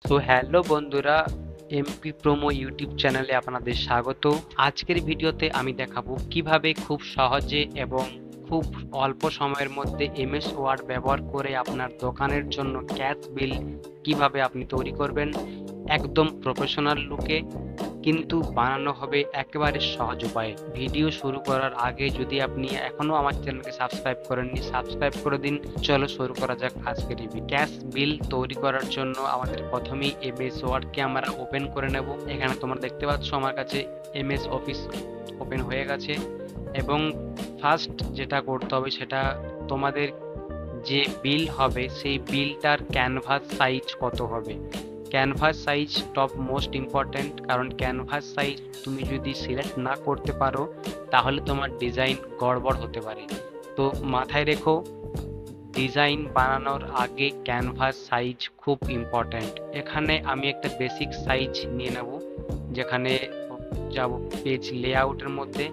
তো হ্যালো বন্ধুরা, MP promo YouTube চ্যানেলে আপনাদের স্বাগত। আজকের ভিডিওতে আমি দেখাবো কিভাবে খুব সহজে এবং খুব অল্প সময়ের মধ্যে এমএস ওয়ার্ড ব্যবহার করে আপনার দোকানের জন্য ক্যাশ বিল কিভাবে আপনি তৈরি করবেন একদম প্রফেশনাল লুকে, কিন্তু বানানো হবে একেবারে সহজ উপায়ে। ভিডিও শুরু করার আগে যদি আপনি এখনো আমার চ্যানেলকে সাবস্ক্রাইব করেননি, সাবস্ক্রাইব করে দিন। চলো শুরু করা যাক আজকের রিভিউ। ক্যাশ বিল তৈরি করার জন্য আমাদের প্রথমেই এমএস ওয়ার্ডকে আমরা ওপেন করে নেব। এখানে তোমরা দেখতে পাচ্ছ আমার কাছে এমএস অফিস ওপেন হয়ে গেছে, এবং ফার্স্ট যেটা করতে হবে সেটা তোমাদের যে বিল হবে সেই বিলটার ক্যানভাস সাইজ কত হবে। Canvas size top most important, কারণ ক্যানভাস সাইজ তুমি যদি সিলেক্ট না করতে পারো তাহলে তোমার ডিজাইন গড়বড় হতে পারে। তো মাথায় রেখো, ডিজাইন বানানোর আগে ক্যানভাস সাইজ খুব ইম্পর্ট্যান্ট। এখানে আমি একটা বেসিক সাইজ নিয়ে নেব, যেখানে যাব পেজ লেআউটের মধ্যে।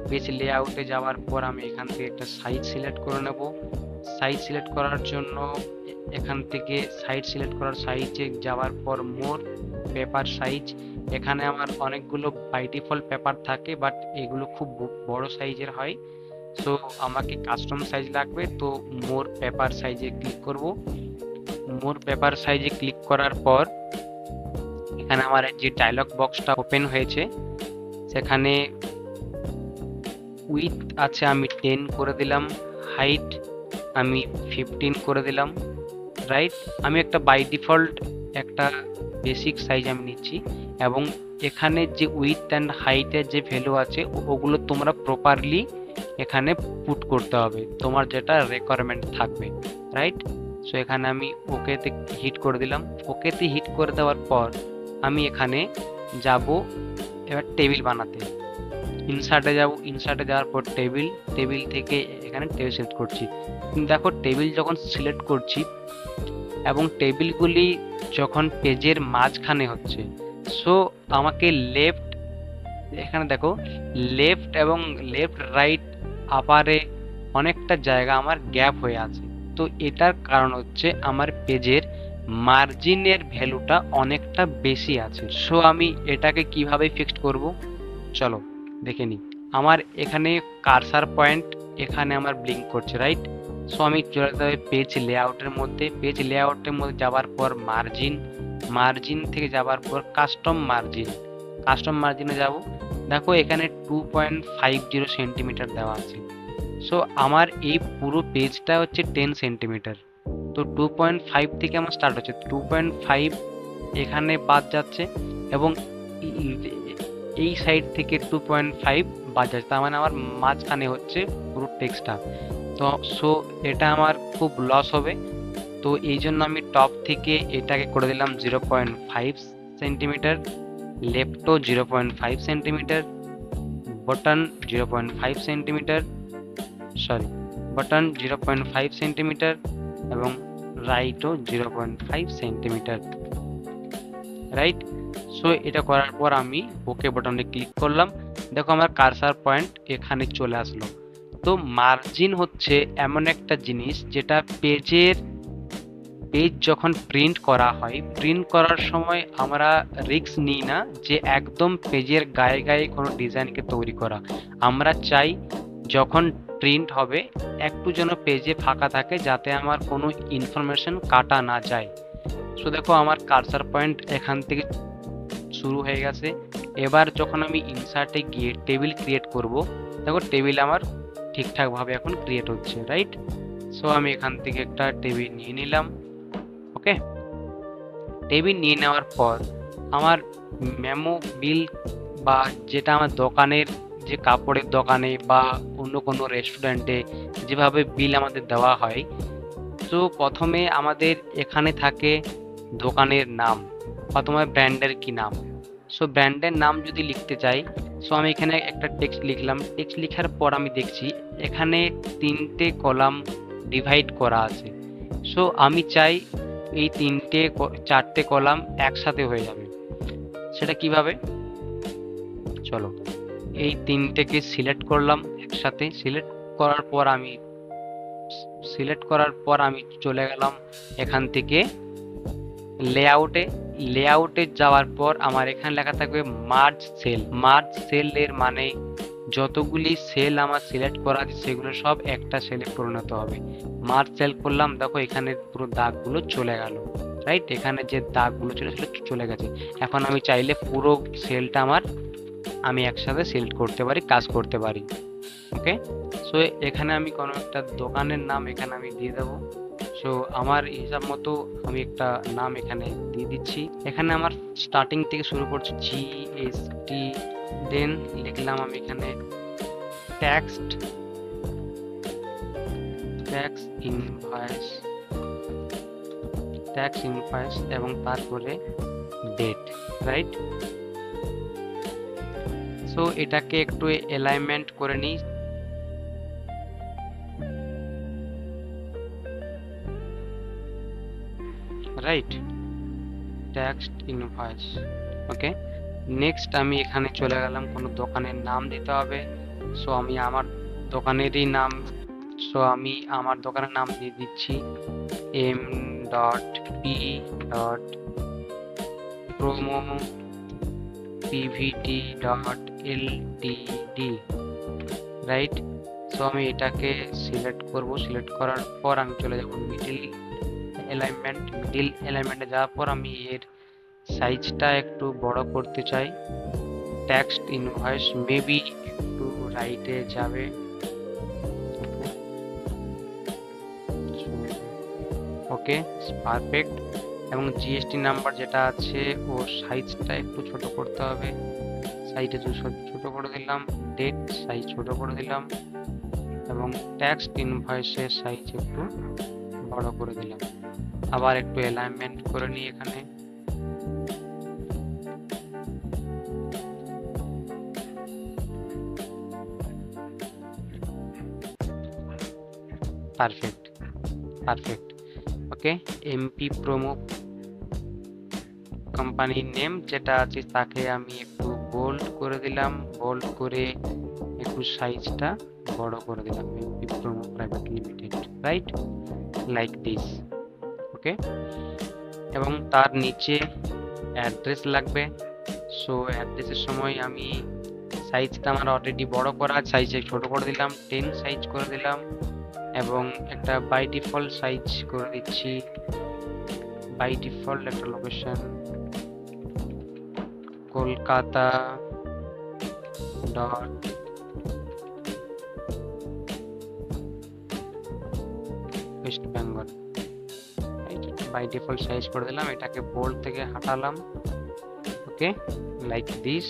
পেজ লেআউটে যাওয়ার পর আমি এখান থেকে একটা সাইজ সিলেক্ট করে নেব। সাইজ সিলেক্ট করার জন্য এখান থেকে সাইজে যাওয়ার পর মোর পেপার সাইজ, এখানে আমার অনেকগুলো বাই ডিফল্ট পেপার থাকে, বাট এগুলো খুব বড় সাইজের হয়। সো আমাকে কাস্টম সাইজ লাগবে, তো মোর পেপার সাইজে ক্লিক করব। মোর পেপার সাইজে ক্লিক করার পর এখানে আমার যে ডায়লগ বক্সটা ওপেন হয়েছে সেখানে উইথ আছে আমি 10 করে দিলাম, হাইট আমি 15 করে দিলাম। রাইট, আমি একটা বাই ডিফল্ট একটা বেসিক সাইজ আমি নিচ্ছি, এবং এখানে যে উইথ অ্যান্ড হাইটের যে ভ্যালু আছে ওগুলো তোমরা প্রপারলি এখানে পুট করতে হবে, তোমার যেটা রিকোয়ারমেন্ট থাকবে। রাইট, সো এখানে আমি ওকেতে হিট করে দিলাম। ওকেতে হিট করে দেওয়ার পর আমি এখানে যাব এবার টেবিল বানাতে। ইনসার্টে যাব, ইনসার্টে যাওয়ার পর টেবিল থেকে এখানে টেবিল সিলেক্ট করছি। দেখো, টেবিল যখন সিলেক্ট করছি এবং টেবিলগুলি যখন পেজের মাঝখানে হচ্ছে, সো আমাকে এখানে দেখো লেফট এবং লেফট রাইট আপারে অনেকটা জায়গা আমার গ্যাপ হয়ে আছে। তো এটার কারণ হচ্ছে আমার পেজের মার্জিনের ভ্যালুটা অনেকটা বেশি আছে। সো আমি এটাকে কিভাবে ফিক্সড করব, চলো দেখে নিই। আমার এখানে কার্সার পয়েন্ট এখানে আমার ব্লিঙ্ক করছে। রাইট, সো আমি চলে যেতে হবে পেজ লেআউটের মধ্যে। পেজ লেআউটের মধ্যে যাওয়ার পর মার্জিন থেকে যাওয়ার পর কাস্টম মার্জিনে যাব। দেখো এখানে 2.50 সেন্টিমিটার দেওয়া আছে। সো আমার এই পুরো পেজটা হচ্ছে 10 সেন্টিমিটার, তো 2.5 থেকে আমার স্টার্ট হচ্ছে। 2.5 এখানে বাদ যাচ্ছে, এবং এই সাইড থেকে 2.5 বাদ যাচ্ছে, তার মানে আমার মাঝখানে হচ্ছে পুরো টেক্সটটা। তো সো এটা আমার খুব লস হবে। তো এই জন্য আমি টপ থেকে এটাকে করে দিলাম 0.5 সেন্টিমিটার, লেফটও 0.5 centimetre, bottom 0.5 centimetre, bottom 0.5 centimetre, এবং রাইটও 0.5 সেন্টিমিটার। রাইট, সো এটা করার পর আমি ওকে বাটনে ক্লিক করলাম। দেখো আমার কার্সার পয়েন্ট এখানে চলে আসলো। তো মার্জিন হচ্ছে এমন একটা জিনিস যেটা পেজ যখন প্রিন্ট করা হয়, প্রিন্ট করার সময় আমরা রিস্ক নিই না যে একদম পেজের গায়ে গায়ে কোনো ডিজাইনকে তৈরি করা। আমরা চাই যখন প্রিন্ট হবে একটু যেন পেজে ফাঁকা থাকে, যাতে আমার কোনো ইনফরমেশন কাটা না যায়। সো দেখো আমার কার্সার পয়েন্ট এখান থেকে শুরু হয়ে গেছে। এবার যখন আমি ইনসার্টে গিয়ে টেবিল ক্রিয়েট করব, দেখো টেবিল আমার ঠিকঠাকভাবে এখন ক্রিয়েট হচ্ছে। রাইট, সো আমি এখান থেকে একটা টেবিল নিয়ে নিলাম। ওকে, টেবিল নিয়ে নেওয়ার পর আমার মেমো বিল, বা যেটা আমার দোকানের যে কাপড়ের দোকানে বা অন্য কোনো রেস্টুরেন্টে যেভাবে বিল আমাদের দেওয়া হয়, তো প্রথমে আমাদের এখানে থাকে দোকানের নাম বা তোমার ব্র্যান্ডের কি নাম। সো ব্র্যান্ডের নাম যদি লিখতে চাই, সো আমি এখানে একটা টেক্সট লিখলাম। টেক্সট লেখার পর আমি দেখছি এখানে 3টে কলাম ডিভাইড করা আছে। সো আমি চাই এই 4টে কলাম একসাথে হয়ে যাবে। সেটা কিভাবে, চলো এই 3টেকে সিলেক্ট করলাম একসাথে। সিলেক্ট করার পর আমি চলে গেলাম এখান থেকে লেআউটে। লেআউটে যাওয়ার পর আমার এখানে লেখা থাকবে মার্জ সেল। মার্জ সেল এর মানে যতগুলি সেল আমার সিলেক্ট করা আছে সেগুলো সব একটা সেলে পরিণত হবে। মার্জ সেল করলাম, দেখো এখানে পুরো দাগগুলো চলে গেল, রাইট? এখানে যে দাগগুলো ছিল সেটা চলে গেছে। এখন আমি চাইলে পুরো সেলটা আমি একসাথে সিলেক্ট করতে পারি, কাজ করতে পারি। ওকে, সো এখানে আমি কোনো একটা দোকানের নাম এখানে আমি দিয়ে দেবো। সো আমার হিসাব মতো আমি একটা নাম এখানে দিয়ে দিচ্ছি। এখানে আমার স্টার্টিং থেকে শুরু করছি জিএসটি, দেন লিখলাম আমি এখানে taxed, tax invoice, tax invoice এবং তারপরে ডেট, রাইট? সো এটাকে একটু অ্যালাইনমেন্ট করে নিই। Right, taxed invoice. Okay, next আমি এখানে চলে গেলাম, কোনো দোকানের নাম দিতে হবে। সো আমি আমার দোকানেরই নাম, সো আমি আমার দোকানের নাম দিয়ে দিচ্ছি m.p.promo pvt.ltd, রাইট? সো আমি এটাকে সিলেক্ট করব। সিলেক্ট করার পর আমি চলে যাব মিডিল অ্যালাইনমেন্ট। মিডিল অ্যালাইনমেন্টে যাওয়ার পর আমি এর সাইজটা একটু বড় করতে চাই। টেক্সট ইনভয়েস মেবি একটু রাইটে যাবে। ওকে, পারফেক্ট। এবং জিএসটি নাম্বার যেটা আছে ওর সাইজটা একটু ছোট করতে হবে। সাইজটা ছোট করে দিলাম, ডেট সাইজ ছোট করে দিলাম এবং টেক্সট ইনভয়েসের সাইজ একটু বড় করে দিলাম। আবার একটু অ্যালাইনমেন্ট করে নিই এখানে। Perfect, perfect. Okay, MP promo কোম্পানির নেম যেটা আছে তাকে আমি একটু বোল্ড করে দিলাম, বোল্ড করে একটু সাইজটা বড় করে দিলাম। MP promo private limited, right? Like this. Okay, এবং তার নিচে অ্যাড্রেস লাগবে। সো অ্যাড্রেসের সময় আমি সাইজটা আমার অলরেডি বড় করা, সাইজে ছোট করে দিলাম, 10 সাইজ করে দিলাম এবং একটা বাই ডিফল্ট সাইজ করে দিচ্ছি। বাই ডিফল্ট একটা location Kolkata dot West Bengal, by default size করে দিলাম। এটাকে বোল্ড থেকে হাঁটালাম। ওকে, লাইক দিস।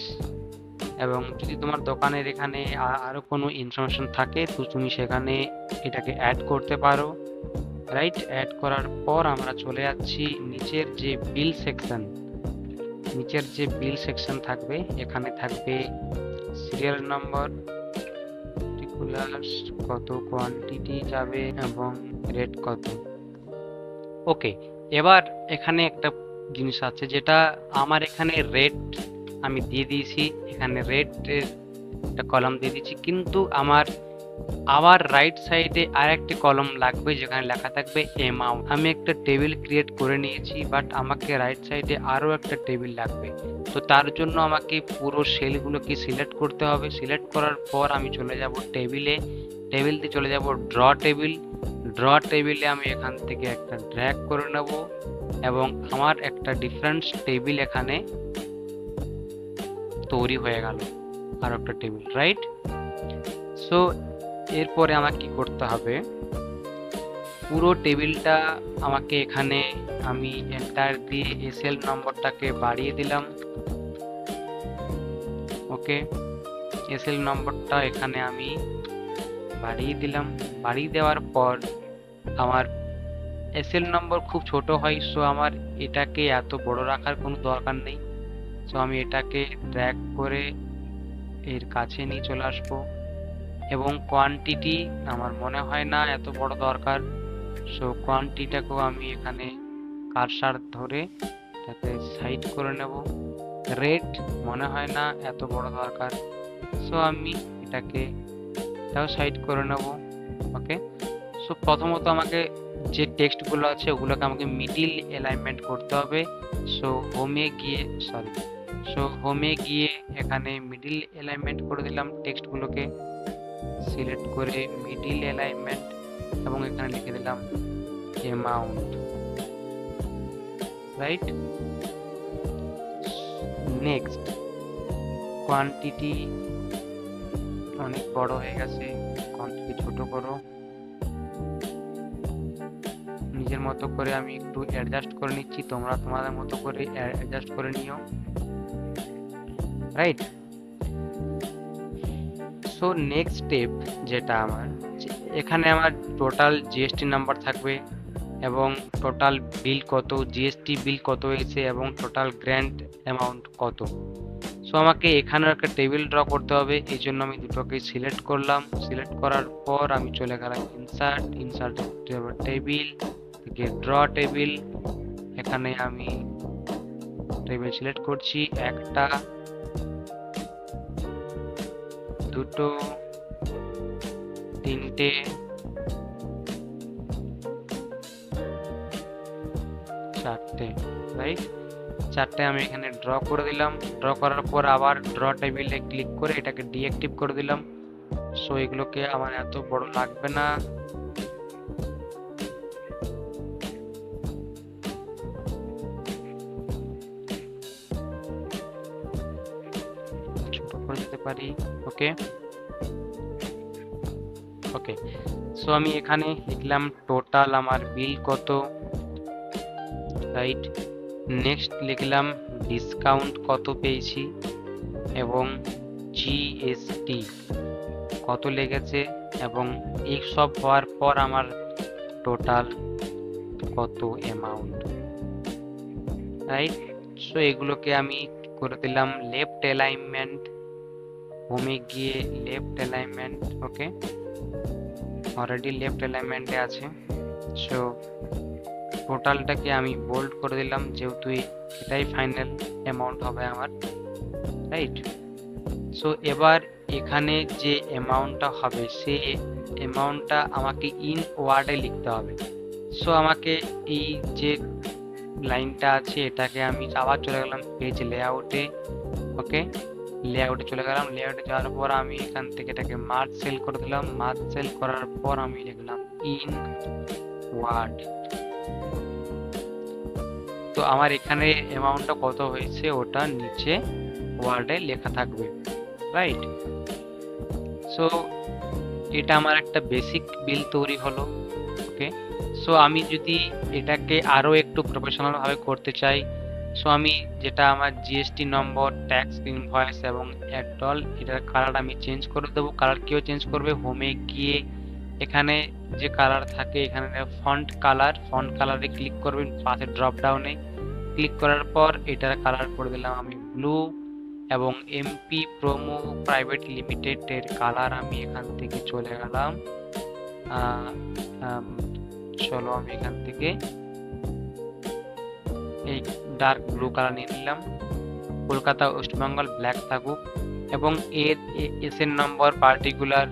এবং যদি তোমার দোকানের এখানে আরো কোনো ইনফরমেশন থাকে তো তুমি সেখানে এটাকে অ্যাড করতে পারো, রাইট? অ্যাড করার পর আমরা চলে যাচ্ছি নিচের যে বিল সেকশন। নিচের যে বিল সেকশন থাকবে এখানে থাকবে সিরিয়াল নম্বর, পার্টিকুলার্স কত, কোয়ান্টিটি যাবে এবং রেট কত। ওকে, এবার এখানে একটা জিনিস আছে যেটা আমার এখানে রেট আমি দিয়ে দিয়েছি, এখানে রেটের একটা কলাম দিয়ে দিয়েছি, কিন্তু আমার আবার রাইট সাইডে আর একটা কলাম লাগবে যেখানে লেখা থাকবে অ্যামাউন্ট। আমি একটা টেবিল ক্রিয়েট করে নিয়েছি, বাট আমাকে রাইট সাইডে আরও একটা টেবিল লাগবে। তো তার জন্য আমাকে পুরো সেলগুলোকে সিলেক্ট করতে হবে। সিলেক্ট করার পর আমি চলে যাব টেবিলে, টেবিল দিয়ে চলে যাব ড্র টেবিল। ড্র টেবিলে আমি এখান থেকে একটা ড্র্যাগ করে নেব এবং আমার একটা ডিফারেন্ট টেবিল এখানে তৈরি হয়ে গেল, আর একটা টেবিল, রাইট? সো এরপরে আমাকে কি করতে হবে, পুরো টেবিলটা আমাকে এখানে আমি এন্টার দিয়ে এসএল নম্বরটাকে বাড়িয়ে দিলাম। ওকে, এসএল নম্বরটা এখানে আমি বাড়িয়ে দিলাম। বাড়িয়ে দেওয়ার পর আমার এসএল নম্বর খুব ছোট হয়, সো আমার এটাকে এত বড় রাখার কোনো দরকার নেই। সো আমি এটাকে ড্র্যাগ করে এর কাছে নিয়ে চলে আসবো এবং কোয়ান্টিটি আমার মনে হয় না এত বড় দরকার। সো কোয়ান্টিটিটাকেও আমি এখানে কারসার ধরে তাকে সাইড করে নেব। রেট মনে হয় না এত বড় দরকার, সো আমি এটাও সাইড করে নেব। ওকে, সো প্রথমত আমাকে যে টেক্সটগুলো আছে ওগুলোকে আমাকে মিডিল অ্যালাইনমেন্ট করতে হবে। সো হোমে গিয়ে এখানে মিডিল অ্যালাইনমেন্ট করে দিলাম টেক্সটগুলোকে, সিলেক্ট করে মিডিল অ্যালাইনমেন্ট, এবং এখানে লিখে দিলাম অ্যামাউন্ট, রাইট। নেক্সট, কোয়ান্টিটি অনেক বড় হয়ে গেছে, কোয়ান্টিটি ছোট করো। নিজের মতো করে আমি একটু অ্যাডজাস্ট করে নিচ্ছি, তোমরা তোমাদের মতো করে অ্যাডজাস্ট করে নিও, রাইট। সো নেক্সট স্টেপ যেটা আমার, এখানে আমার টোটাল জিএসটি নাম্বার থাকবে এবং টোটাল বিল কত, জিএসটি বিল কত হয়েছে এবং টোটাল গ্র্যান্ট অ্যামাউন্ট কত। সো আমাকে এখানেও একটা টেবিল ড্র করতে হবে, এই জন্য আমি দুটোকে সিলেক্ট করলাম। সিলেক্ট করার পর আমি চলে গেলাম ইনসার্ট টেবিল থেকে ড্র টেবিল। এখানে আমি টেবিল সিলেক্ট করছি, একটা, দুটো, তিনটে, চারটে, রাইট। চারটে আমি এখানে ড্র করে দিলাম। ড্র করার পর আবার ড্র টেবিলে ক্লিক করে এটাকে ডিঅ্যাক্টিভ করে দিলাম। সো এগুলোকে আমার এত বড় লাগবে না, ছোট করে দিতে পারি। ওকে ওকে সো আমি এখানে লিখলাম টোটাল আমার বিল কত, রাইট। নেক্সট লিখলাম ডিসকাউন্ট কত পেয়েছি এবং জিএসটি কত লেগেছে, এবং এই সব হওয়ার পর আমার টোটাল কত অ্যামাউন্ট, রাইট। সো এগুলোকে আমি করে দিলাম লেফট অ্যালাইনমেন্ট, হোমে গিয়ে লেফট অ্যালাইনমেন্ট। ওকে, অলরেডি লেফট অ্যালাইনমেন্টে আছে। সো টোটালটাকে আমি বোল্ড করে দিলাম, যেহেতু এটাই ফাইনাল অ্যামাউন্ট হবে আমার, রাইট। সো এবার এখানে যে অ্যামাউন্টটা হবে সেই অ্যামাউন্টটা আমাকে ইন ওয়ার্ডে লিখতে হবে। সো আমাকে এই যে লাইনটা আছে এটাকে আমি আবার চলে গেলাম পেজ লেআউটে। ওকে, লেআউটে চলে গেলাম। লেআউটে যাওয়ার পর আমি এখান থেকে এটাকে মার্জ সেল করে দিলাম। মার্জ সেল করার পর আমি লিখলাম ইন ওয়ার্ড। তো আমার এখানে অ্যামাউন্টটা কত হয়েছে ওটা নিচে ওয়ার্ডে লেখা থাকবে, রাইট। সো এটা আমার একটা বেসিক বিল তৈরি হলো। ওকে, সো আমি যদি এটাকে আরো একটু প্রফেশনাল ভাবে করতে চাই, সো আমি যেটা আমার জিএসটি নম্বর, ট্যাক্স ইনভয়েস এবং অ্যাডল, এটার কালার আমি চেঞ্জ করে দেবো। কালার কেউ চেঞ্জ করবে, হোমে গিয়ে এখানে যে কালার থাকে এখানে ফন্ট কালারে ক্লিক করবেন, পাশে ড্রপ ডাউনে ক্লিক করার পর এটার কালার করে দিলাম আমি ব্লু, এবং এমপি প্রোমো প্রাইভেট লিমিটেড এর কালার আমি এখান থেকে চলে গেলাম, চলো আমি এখান থেকে এই ডার্ক ব্লু কালার নিয়ে নিলাম। কলকাতা ওয়েস্ট বেঙ্গল ব্ল্যাক থাকুক, এবং এর এস এর নম্বর, পার্টিকুলার,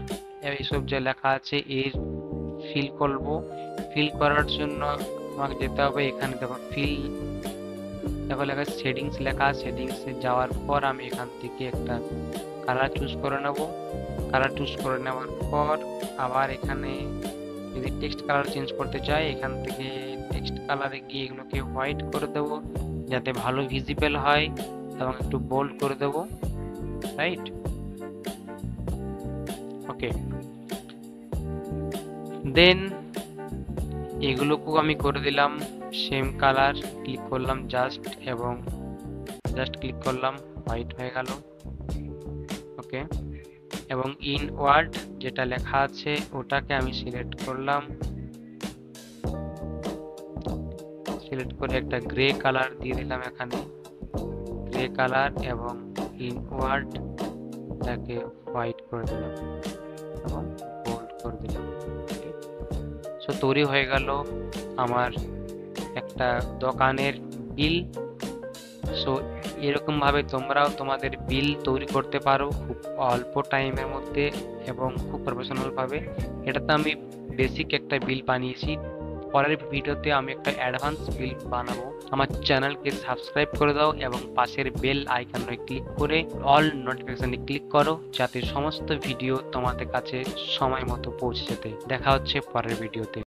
এইসব যে লেখা আছে এর ফিল করব। ফিল করার জন্য আমাকে যেতে হবে এখানে, দেখো ফিল, দেখো লেখা সেটিংস লেখা, সেটিংসে যাওয়ার পর আমি এখান থেকে একটা কালার চুজ করে নেব। কালার চুজ করে নেওয়ার পর আবার এখানে যদি টেক্সট কালার চেঞ্জ করতে চাই এখান থেকে টেক্সট কালারে গিয়ে এগুলোকে হোয়াইট করে দেব যাতে ভালো ভিজিবল হয়, এবং একটু বোল্ড করে দেব, রাইট। ওকে, দেন এগুলোকেও আমি করে দিলাম সেম কালার, ক্লিক করলাম জাস্ট, এবং জাস্ট ক্লিক করলাম, হোয়াইট হয়ে গেল। ওকে, এবং ইন ওয়ার্ড যেটা লেখা আছে ওটাকে আমি সিলেক্ট করলাম, সিলেক্ট করে একটা গ্রে কালার দিয়ে দিলাম এখানে, গ্রে কালার, এবং ইন ওয়ার্ড এটাকে হোয়াইট করে দিলাম এবং বোল্ড করে দিলাম। সো তৈরি হয়ে গেল আমার একটা দোকানের বিল। সো এরকম ভাবে তোমরাও তোমাদের বিল তৈরি করতে পারো খুব অল্প টাইমের মধ্যে এবং খুব প্রফেশনাল ভাবে। এটাতে আমি বেসিক একটা বিল বানিয়েছি, পরের ভিডিওতে আমি একটা অ্যাডভান্স বিল বানাবো। আমার চ্যানেলকে সাবস্ক্রাইব করে দাও এবং পাশের বেল আইকনে ক্লিক করে অল নোটিফিকেশনে ক্লিক করো, যাতে সমস্ত ভিডিও তোমাদের কাছে সময় মতো পৌঁছে যেতে। দেখা হচ্ছে পরের ভিডিওতে।